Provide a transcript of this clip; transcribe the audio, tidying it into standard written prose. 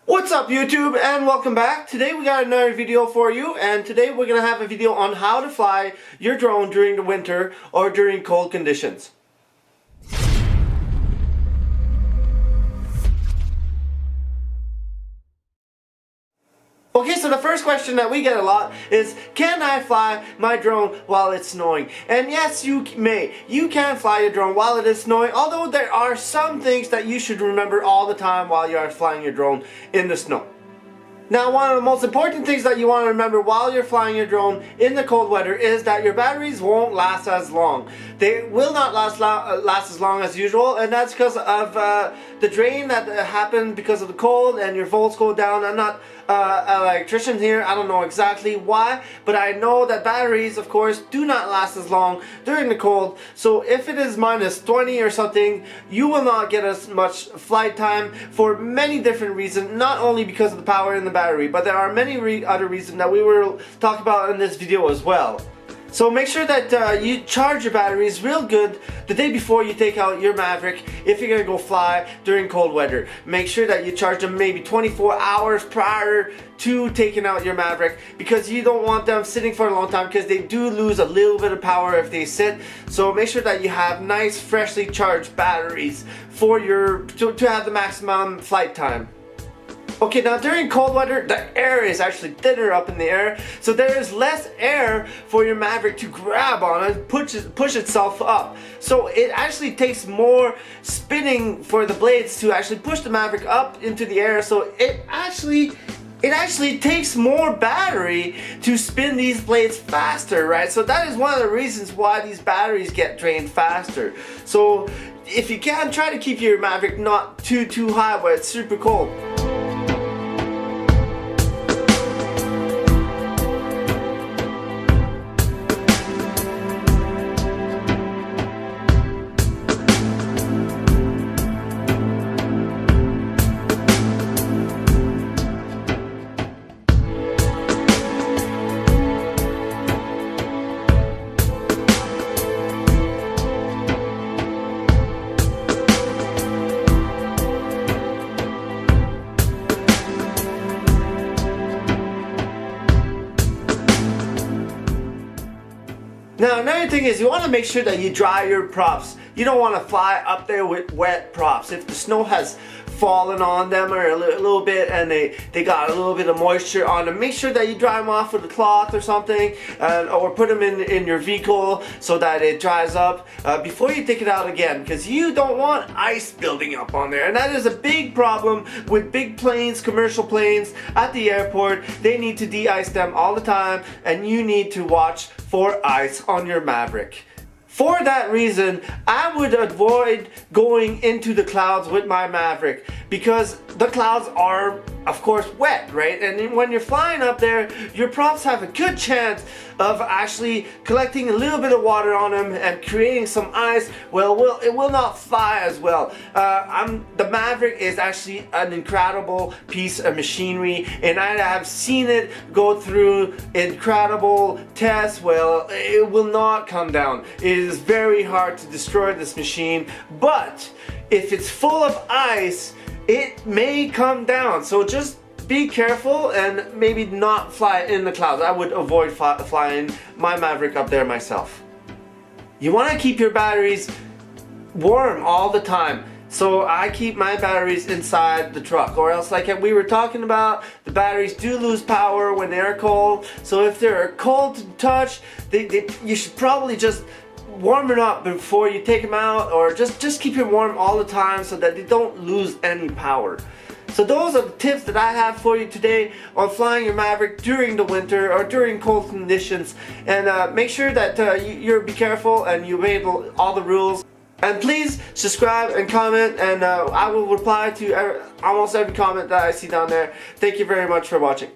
What's up YouTube, and welcome back. Today we got another video for you, and today we're going to have a video on how to fly your drone during the winter or during cold conditions. Okay, so the first question that we get a lot is, can I fly my drone while it's snowing? And yes, you may. You can fly your drone while it is snowing, although there are some things that you should remember all the time while you are flying your drone in the snow. Now, one of the most important things that you want to remember while you're flying your drone in the cold weather is that your batteries won't last as long. They will not last as long as usual, and that's because of the drain that happened because of the cold and your volts go down. I'm not an electrician here, I don't know exactly why, but I know that batteries, of course, do not last as long during the cold. So if it is minus 20 or something, you will not get as much flight time for many different reasons, not only because of the power in the battery, but there are many other reasons that we will talk about in this video as well. So make sure that you charge your batteries real good the day before you take out your Mavic if you're going to go fly during cold weather. Make sure that you charge them maybe 24 hours prior to taking out your Mavic, because you don't want them sitting for a long time, because they do lose a little bit of power if they sit. So make sure that you have nice freshly charged batteries for to have the maximum flight time. Okay, now during cold weather, the air is actually thinner up in the air, so there is less air for your Mavic to grab on and push itself up. So it actually takes more spinning for the blades to actually push the Mavic up into the air, so it actually takes more battery to spin these blades faster, right? So that is one of the reasons why these batteries get drained faster. So if you can, try to keep your Mavic not too high when it's super cold. Now, another thing is you want to make sure that you dry your props. You don't want to fly up there with wet props. If the snow has fallen on them or a little bit and they got a little bit of moisture on them, make sure that you dry them off with a cloth or something, or put them in your vehicle so that it dries up before you take it out again, because you don't want ice building up on there. And that is a big problem with big planes, commercial planes at the airport. They need to de-ice them all the time, and you need to watch for ice on your Mavic. For that reason, I would avoid going into the clouds with my Mavic, because the clouds are, of course, wet, right? And when you're flying up there, your props have a good chance of actually collecting a little bit of water on them and creating some ice. Well, it will not fly as well. The Mavic is actually an incredible piece of machinery, and I have seen it go through incredible tests. Well, it will not come down. It is very hard to destroy this machine, but if it's full of ice, it may come down. So just be careful and maybe not fly in the clouds. I would avoid flying my Mavic up there myself. You want to keep your batteries warm all the time. So I keep my batteries inside the truck, or else, like we were talking about, the batteries do lose power when they're cold. So if they're cold to touch, you should probably just warm it up before you take them out, or just keep it warm all the time so that they don't lose any power. So those are the tips that I have for you today on flying your Mavic during the winter or during cold conditions. And make sure that you be careful and you obey all the rules. And please subscribe and comment, and I will reply to almost every comment that I see down there. Thank you very much for watching.